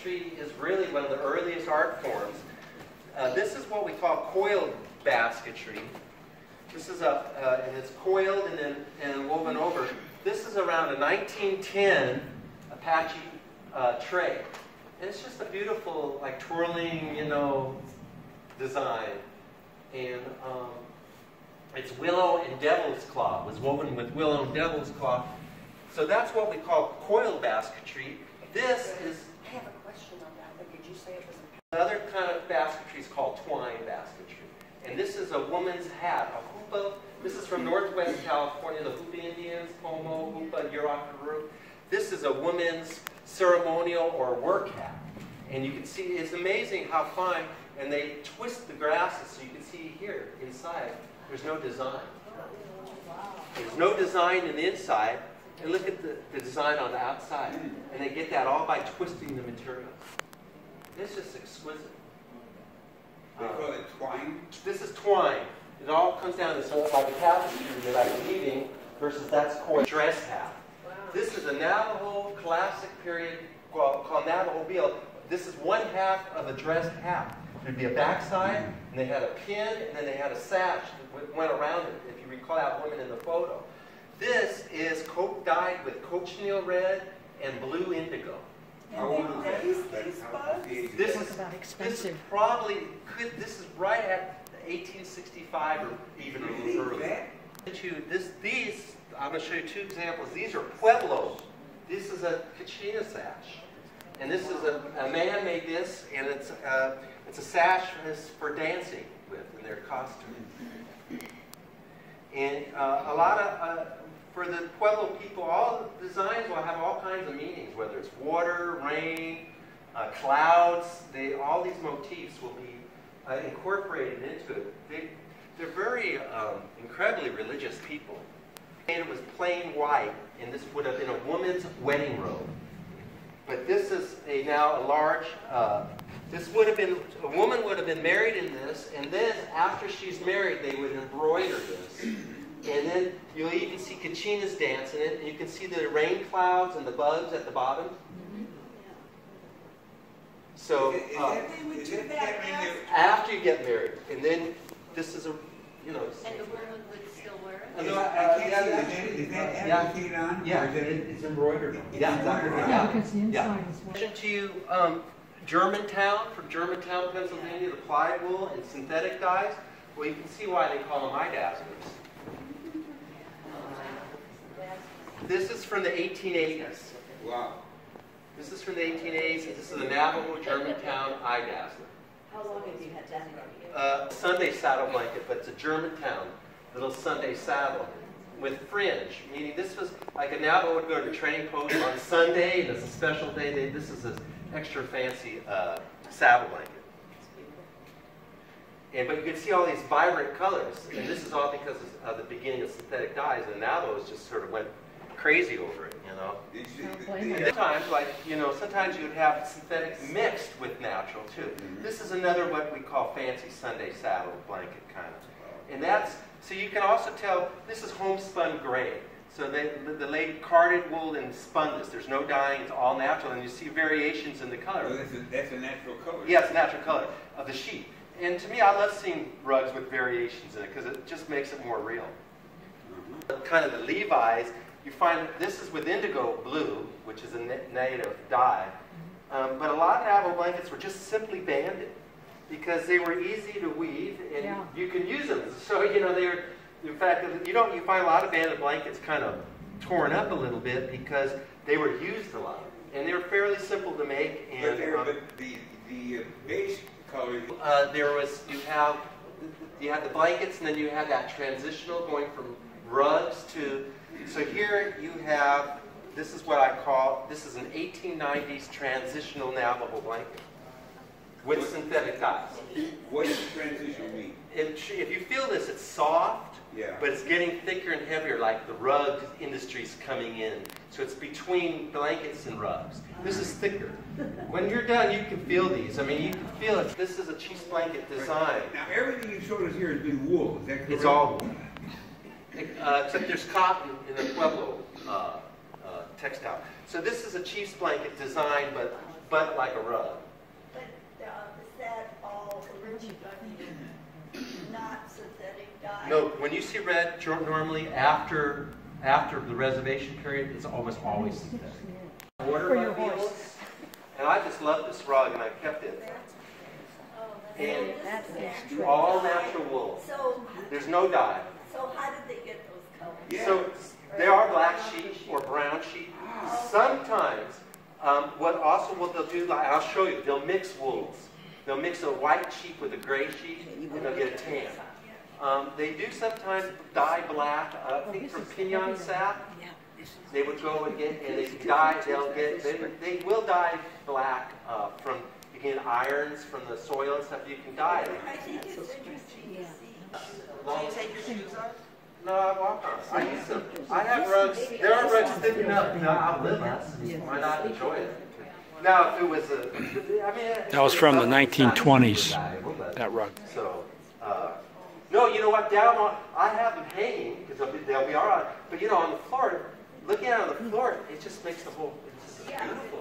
basketry is really one of the earliest art forms. This is what we call coiled basketry. This is and it's coiled and woven over. This is around a 1910 Apache tray. And it's just a beautiful, like, twirling, you know, design. And it's willow and devil's claw. It was woven with willow and devil's claw. So that's what we call coiled basketry. This is... I have a question on that, but did you say it was a... Another kind of basketry is called twine basketry. And this is a woman's hat, a hoopah. This is from Northwest California, the Hoopah Indians, Pomo, Hoopah, Yurok. This is a woman's ceremonial or work hat. And you can see, it's amazing how fine, and they twist the grasses, so you can see here, inside, there's no design. There's no design in the inside, and look at the design on the outside. And they get that all by twisting the material. It's just exquisite. They call it twine? This is twine. It all comes down to sort of like a tapestry that I'm weaving versus that's called dress hat. Wow. This is a Navajo classic period called Navajo Bill. This is one half of a dress hat. There'd be a backside, and they had a pin, and then they had a sash that went around it, if you recall that woman in the photo. This is dyed with cochineal red and blue indigo. How old is This is probably, this is right at 1865 or even a little earlier. I'm going to show you two examples. These are pueblos. This is a kachina sash. And this is a man made this, and it's a sash for dancing with in their costume. And a lot of, for the Pueblo people, all the designs will have all kinds of meanings, whether it's water, rain, clouds. All these motifs will be incorporated into it. They're very incredibly religious people. And it was plain white, and this would have been a woman's wedding robe. But this is now a large, this would have been, a woman would have been married in this, and then after she's married, they would embroider this. And then you'll even see kachinas dance in it, and you can see the rain clouds and the bugs at the bottom. So, after you get married, and then this is a, you know. And the woman would still wear it? Is that applicated on? Yeah, it's embroidered. Yeah, exactly. Yeah. Mention to you Germantown, from Germantown, Pennsylvania, the plywood wool and synthetic dyes. Well, you can see why they call them eye dazzlers. This is from the 1880s. Wow. This is from the 1880s. This is the Navajo Germantown eye dazzler. How long have you had that? Sunday saddle blanket, but it's a Germantown little Sunday saddle with fringe, meaning this was like a Navajo would go to training post on Sunday, and it's a special day. This is an extra fancy saddle blanket. But you can see all these vibrant colors, and this is all because of the beginning of synthetic dyes, and Navajos just sort of went crazy over it, you know. Sometimes, like, you know, sometimes you would have synthetic mixed with natural too. This is another what we call fancy Sunday saddle blanket kind of. And that's, so you can also tell, this is homespun gray. So the lady carded wool and spun this. There's no dyeing, it's all natural, and you see variations in the color. So that's a natural color? Yes, yeah, natural color of the sheet. And to me, I love seeing rugs with variations in it because it just makes it more real. Kind of the Levi's, you find this is with indigo blue, which is a native dye. But a lot of Navajo blankets were just simply banded because they were easy to weave and you can use them. So, you know, they're, in fact, you find a lot of banded blankets kind of torn up a little bit because they were used a lot. And they were fairly simple to make. And, but the base color. You had the blankets, and then you had that transitional going from rugs to. So here you have, this is what I call, this is an 1890s transitional Navajo blanket with synthetic dyes. What does transition mean? If you feel this, it's soft, but it's getting thicker and heavier, like the rug industry's coming in. So it's between blankets and rugs. This is thicker. When you're done, you can feel these. I mean, you can feel it. This is a cheese blanket design. Now, everything you showed us here has been wool. Is that correct? It's all wool. Except there's cotton in the Pueblo textile. So this is a chief's blanket design, but but like a rug. But is that all original, not synthetic dye? No, when you see red, normally after the reservation period, it's almost always synthetic. Automobiles, and I just love this rug, and I kept it. And all natural wool. So, There's no dye. so how did they get those colors? Yeah. So there are black sheep or brown sheep. Sometimes, what they'll do, like, I'll show you, they'll mix wools. They'll mix a white sheep with a gray sheep, and they'll get a tan. They do sometimes dye black, I think from pinon sap. They would go and get, and they dye, they will dye black from, you can get irons from the soil and stuff, you can dye it. I think it's interesting to see. Do you take your shoes off? No, I walk on. I use them. I have rugs. There are rugs thick enough. No, I'll live us. Why not enjoy it? Now, if it was That was from the 1920s, that rug. So, no, you know what? Down on, I have them hanging because they'll be all right. But you know, on the floor, looking out on the floor, it just makes the whole. It's just beautiful.